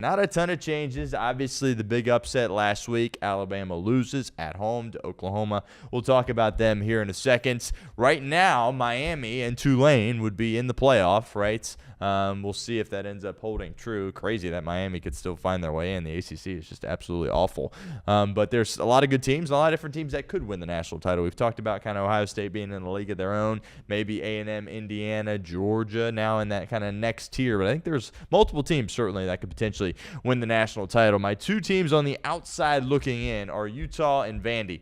Not a ton of changes. Obviously, the big upset last week, Alabama loses at home to Oklahoma. We'll talk about them here in a second. Right now, Miami and Tulane would be in the playoff, right? We'll see if that ends up holding true. Crazy that Miami could still find their way in. The ACC is just absolutely awful. But there's a lot of good teams, a lot of different teams that could win the national title. We've talked about kind of Ohio State being in a league of their own, maybe A&M, Indiana, Georgia now in that kind of next tier. But I think there's multiple teams certainly that could potentially win the national title. My two teams on the outside looking in are Utah and Vandy.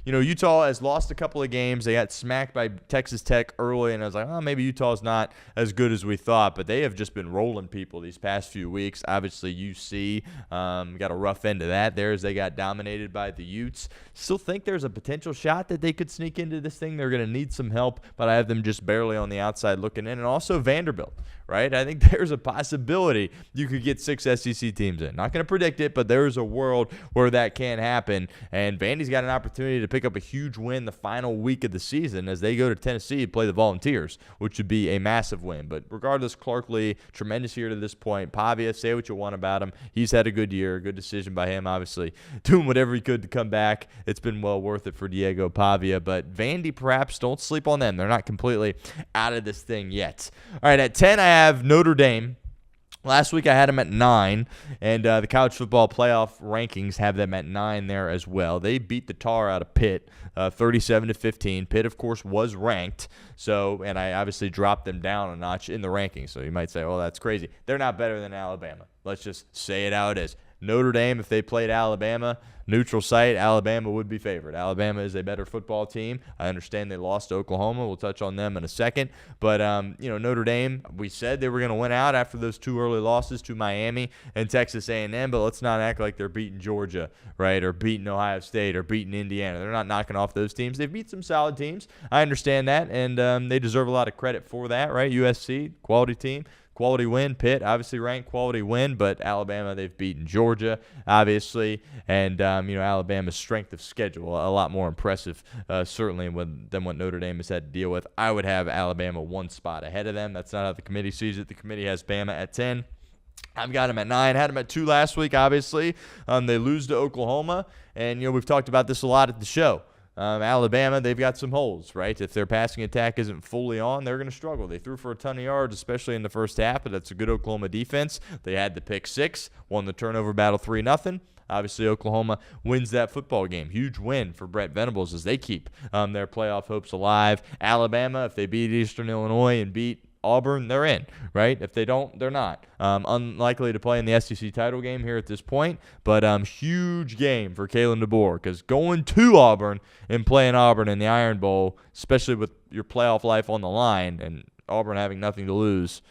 Utah has lost a couple of games. They got smacked by Texas Tech early, and I was like, oh, maybe Utah's not as good as we thought, but they have just been rolling people these past few weeks. Obviously, UC got a rough end of that there as they got dominated by the Utes. Still think there's a potential shot that they could sneak into this thing. They're going to need some help, but I have them just barely on the outside looking in. And also Vanderbilt, right? I think there's a possibility you could get 6 SEC teams in. Not going to predict it, but there is a world where that can happen, and Vandy's got an opportunity to pick up a huge win the final week of the season as they go to Tennessee to play the Volunteers, which would be a massive win. But regardless, Clark Lee, tremendous year to this point. Pavia, say what you want about him. He's had a good year, good decision by him, obviously. Doing whatever he could to come back. It's been well worth it for Diego Pavia. But Vandy, perhaps, don't sleep on them. They're not completely out of this thing yet. All right, at 10, I have Notre Dame. Last week I had them at 9, and the college football playoff rankings have them at 9 there as well. They beat the tar out of Pitt 37-15. Pitt, of course, was ranked, and I obviously dropped them down a notch in the rankings. So you might say, oh, that's crazy. They're not better than Alabama. Let's just say it how it is. Notre Dame, if they played Alabama, neutral site, Alabama would be favored. Alabama is a better football team. I understand they lost to Oklahoma. We'll touch on them in a second. But, Notre Dame, we said they were going to win out after those 2 early losses to Miami and Texas A&M, but let's not act like they're beating Georgia, right, or beating Ohio State or beating Indiana. They're not knocking off those teams. They've beat some solid teams. I understand that, and they deserve a lot of credit for that, right? USC, quality team. Quality win. Pitt, obviously ranked, quality win, but Alabama, they've beaten Georgia, obviously, and, Alabama's strength of schedule, a lot more impressive, certainly, than what Notre Dame has had to deal with. I would have Alabama 1 spot ahead of them. That's not how the committee sees it. The committee has Bama at 10. I've got them at 9. Had them at 2 last week, obviously. They lose to Oklahoma, and, we've talked about this a lot at the show. Alabama, they've got some holes, right? If their passing attack isn't fully on, they're going to struggle. They threw for a ton of yards, especially in the first half, but that's a good Oklahoma defense. They had the pick 6, won the turnover battle 3-0. Obviously, Oklahoma wins that football game. Huge win for Brett Venables as they keep their playoff hopes alive. Alabama, if they beat Eastern Illinois and beat Auburn, they're in, right? If they don't, they're not. Unlikely to play in the SEC title game here at this point, but huge game for Kalen DeBoer because going to Auburn and playing Auburn in the Iron Bowl, especially with your playoff life on the line and Auburn having nothing to lose,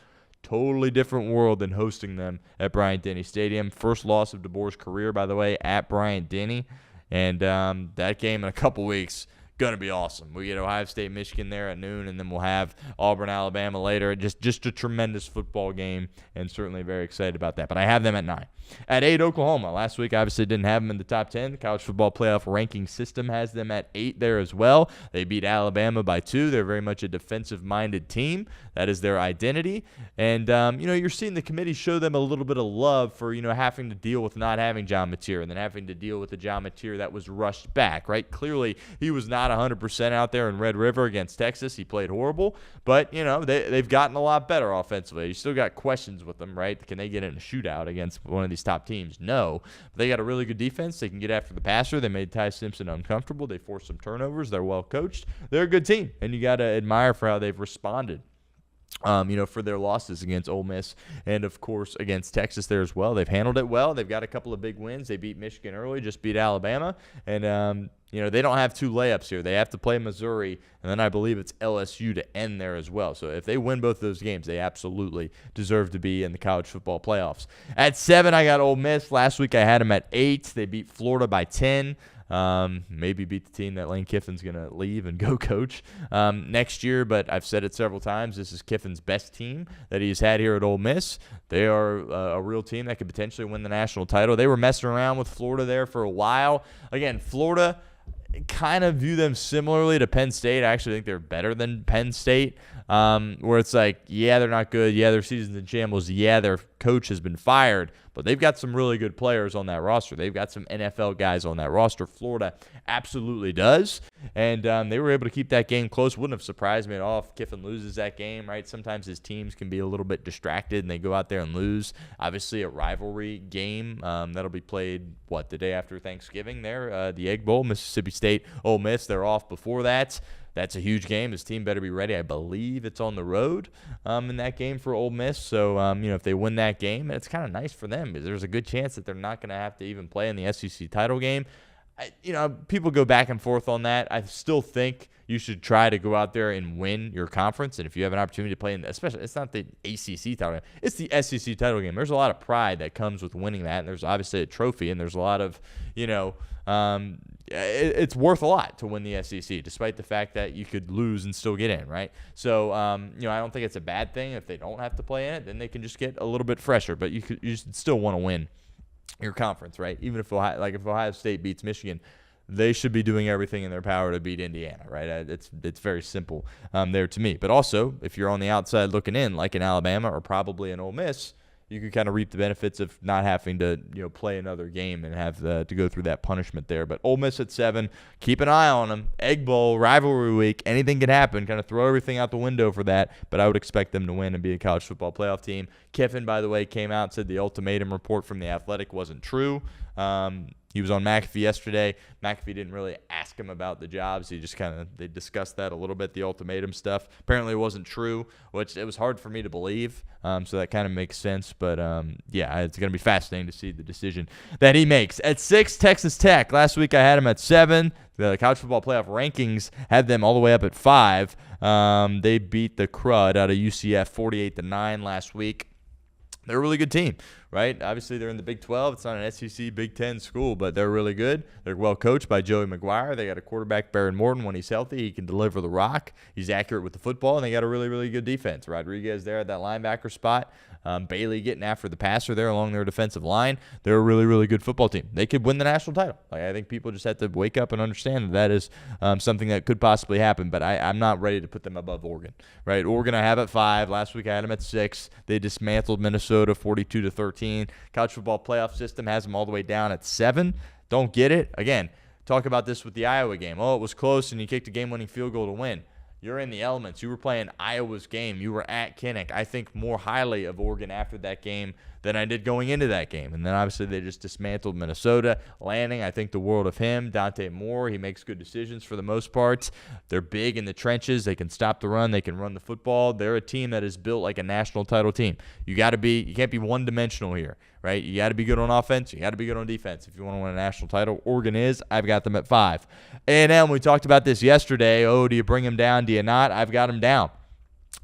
totally different world than hosting them at Bryant-Denny Stadium. First loss of DeBoer's career, by the way, at Bryant-Denny, and that game in a couple weeks going to be awesome. We get Ohio State, Michigan there at noon, and then we'll have Auburn, Alabama later. Just a tremendous football game, and certainly very excited about that. But I have them at 9. At 8, Oklahoma. Last week, obviously, didn't have them in the top 10. The college football playoff ranking system has them at 8 there as well. They beat Alabama by 2. They're very much a defensive-minded team. That is their identity. And, you're seeing the committee show them a little bit of love for, having to deal with not having John Mateer and then having to deal with the John Mateer that was rushed back, right? Clearly, he was not 100% out there in Red River against Texas. He played horrible, but, they've gotten a lot better offensively. You still got questions with them, right? Can they get in a shootout against one of these top teams? No. But they got a really good defense. They can get after the passer. They made Ty Simpson uncomfortable. They forced some turnovers. They're well coached. They're a good team, and you got to admire for how they've responded. For their losses against Ole Miss and, of course, against Texas there as well. They've handled it well. They've got a couple of big wins. They beat Michigan early, just beat Alabama. And, they don't have 2 layups here. They have to play Missouri, and then I believe it's LSU to end there as well. So if they win both those games, they absolutely deserve to be in the college football playoffs. At 7, I got Ole Miss. Last week I had them at 8. They beat Florida by 10. Maybe beat the team that Lane Kiffin's going to leave and go coach next year, but I've said it several times. This is Kiffin's best team that he's had here at Ole Miss. They are a real team that could potentially win the national title. They were messing around with Florida there for a while. Again, Florida, kind of view them similarly to Penn State. I actually think they're better than Penn State, where it's like, yeah, they're not good. Yeah, their season's in shambles. Yeah, they're coach has been fired, but they've got some really good players on that roster. They've got some NFL guys on that roster. Florida absolutely does, and they were able to keep that game close. Wouldn't have surprised me at all if Kiffin loses that game, right? Sometimes his teams can be a little bit distracted, and they go out there and lose. Obviously, a rivalry game that'll be played, the day after Thanksgiving there, the Egg Bowl, Mississippi State, Ole Miss. They're off before that. That's a huge game. His team better be ready. I believe it's on the road in that game for Ole Miss. So, if they win that game, it's kind of nice for them because there's a good chance that they're not going to have to even play in the SEC title game. People go back and forth on that. I still think you should try to go out there and win your conference. And if you have an opportunity to play especially, it's not the ACC title game. It's the SEC title game. There's a lot of pride that comes with winning that. And there's obviously a trophy. And there's a lot of, it's worth a lot to win the SEC, despite the fact that you could lose and still get in, right? So, I don't think it's a bad thing. If they don't have to play in it, then they can just get a little bit fresher. But you should still want to win your conference, right? Even if Ohio State beats Michigan, they should be doing everything in their power to beat Indiana, right? It's very simple there to me. But also, if you're on the outside looking in, like in Alabama or probably in Ole Miss, you can kind of reap the benefits of not having to play another game and have to go through that punishment there. But Ole Miss at 7, keep an eye on them. Egg Bowl, rivalry week, anything can happen. Kind of throw everything out the window for that. But I would expect them to win and be a college football playoff team. Kiffin, by the way, came out and said the ultimatum report from The Athletic wasn't true. He was on McAfee yesterday. McAfee didn't really ask him about the jobs. He just they discussed that a little bit, the ultimatum stuff. Apparently it wasn't true, which it was hard for me to believe. So that kind of makes sense. But, it's going to be fascinating to see the decision that he makes. At 6, Texas Tech. Last week I had him at 7. The college football playoff rankings had them all the way up at 5. They beat the crud out of UCF 48-9 last week. They're a really good team, right? Obviously, they're in the Big 12. It's not an SEC Big 10 school, but they're really good. They're well coached by Joey McGuire. They got a quarterback, Baron Morton. When he's healthy, he can deliver the rock. He's accurate with the football, and they got a really, really good defense. Rodriguez there at that linebacker spot. Bailey getting after the passer there along their defensive line. They're a really, really good football team. They could win the national title. I think people just have to wake up and understand that is something that could possibly happen, but I'm not ready to put them above Oregon, right? Oregon I have at 5. Last week I had them at 6. They dismantled Minnesota 42-13. College football playoff system has them all the way down at 7. Don't get it. Again, talk about this with the Iowa game. Oh, it was close and you kicked a game-winning field goal to win. You're in the elements. You were playing Iowa's game. You were at Kinnick. I think more highly of Oregon after that game than I did going into that game. And then obviously they just dismantled Minnesota. Lanning, I think the world of him. Dante Moore, he makes good decisions for the most part. They're big in the trenches. They can stop the run. They can run the football. They're a team that is built like a national title team. You can't be one-dimensional here, right? You got to be good on offense. You got to be good on defense if you want to win a national title. Oregon is. I've got them at 5. A&M, we talked about this yesterday. Oh, do you bring them down? Do you not? I've got them down.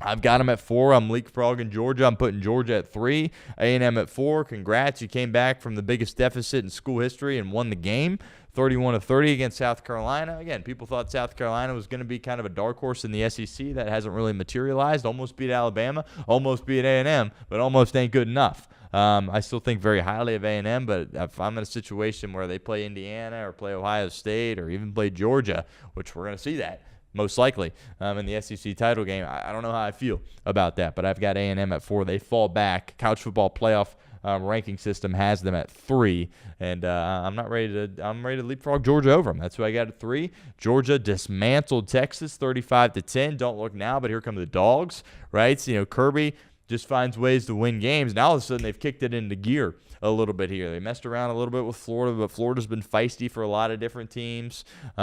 I've got them at 4. I'm leapfrogging Georgia. I'm putting Georgia at 3. A&M at 4. Congrats. You came back from the biggest deficit in school history and won the game, 31-30 against South Carolina. Again, people thought South Carolina was going to be kind of a dark horse in the SEC. That hasn't really materialized. Almost beat Alabama. Almost beat A&M, but almost ain't good enough. I still think very highly of A&M, but if I'm in a situation where they play Indiana or play Ohio State or even play Georgia, which we're going to see that, most likely, in the SEC title game. I don't know how I feel about that, but I've got A&M at 4. They fall back. College football playoff ranking system has them at 3, and I'm ready to leapfrog Georgia over them. That's who I got at 3. Georgia dismantled Texas 35-10. Don't look now, but here come the dogs, right? So, Kirby just finds ways to win games. Now all of a sudden they've kicked it into gear a little bit here. They messed around a little bit with Florida, but Florida's been feisty for a lot of different teams. They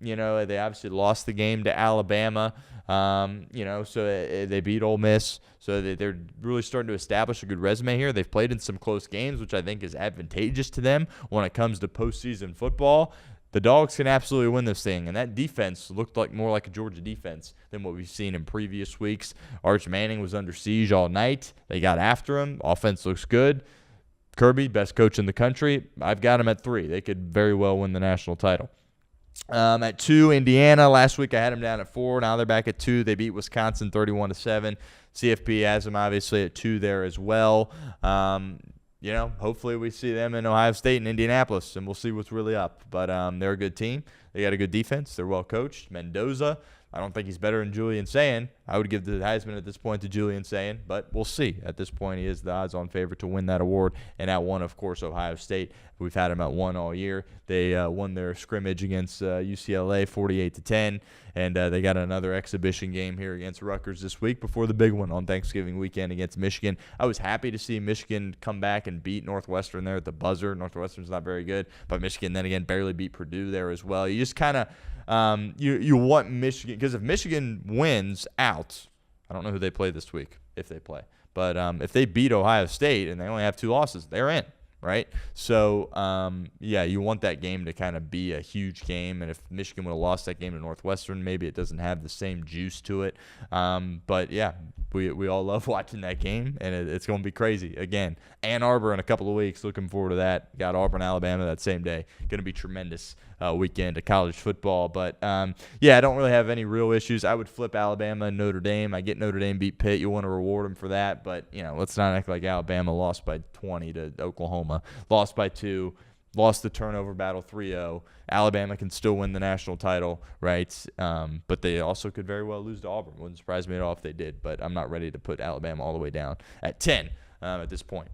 obviously lost the game to Alabama. So they beat Ole Miss. So they're really starting to establish a good resume here. They've played in some close games, which I think is advantageous to them when it comes to postseason football. The Dogs can absolutely win this thing, and that defense looked more like a Georgia defense than what we've seen in previous weeks. Arch Manning was under siege all night. They got after him. Offense looks good. Kirby, best coach in the country. I've got him at 3. They could very well win the national title. At 2, Indiana. Last week I had them down at 4. Now they're back at 2. They beat Wisconsin 31-7. CFP has them obviously at 2 there as well. Hopefully we see them in Ohio State and Indianapolis, and we'll see what's really up. But they're a good team. They got a good defense. They're well coached. Mendoza, I don't think he's better than Julian Sayin. I would give the Heisman at this point to Julian Sayin, but we'll see. At this point, he is the odds-on favorite to win that award. And at 1, of course, Ohio State. We've had him at 1 all year. They won their scrimmage against UCLA 48-10, and they got another exhibition game here against Rutgers this week before the big one on Thanksgiving weekend against Michigan. I was happy to see Michigan come back and beat Northwestern there at the buzzer. Northwestern's not very good, but Michigan then again barely beat Purdue there as well. You just kind of you want Michigan, because if Michigan wins out, I don't know who they play this week if they play, but if they beat Ohio State and they only have 2 losses, they're in, right? So yeah, you want that game to kind of be a huge game, and if Michigan would have lost that game to Northwestern, maybe it doesn't have the same juice to it. But yeah, we all love watching that game, and it's going to be crazy. Again, Ann Arbor in a couple of weeks. Looking forward to that. Got Auburn, Alabama that same day. Going to be tremendous weekend of college football. But yeah, I don't really have any real issues. I would flip Alabama and Notre Dame. I get Notre Dame beat Pitt. You want to reward them for that, but let's not act like Alabama lost by 20 to Oklahoma, lost by 2. Lost the turnover battle 3-0. Alabama can still win the national title, right? But they also could very well lose to Auburn. Wouldn't surprise me at all if they did, but I'm not ready to put Alabama all the way down at 10 at this point.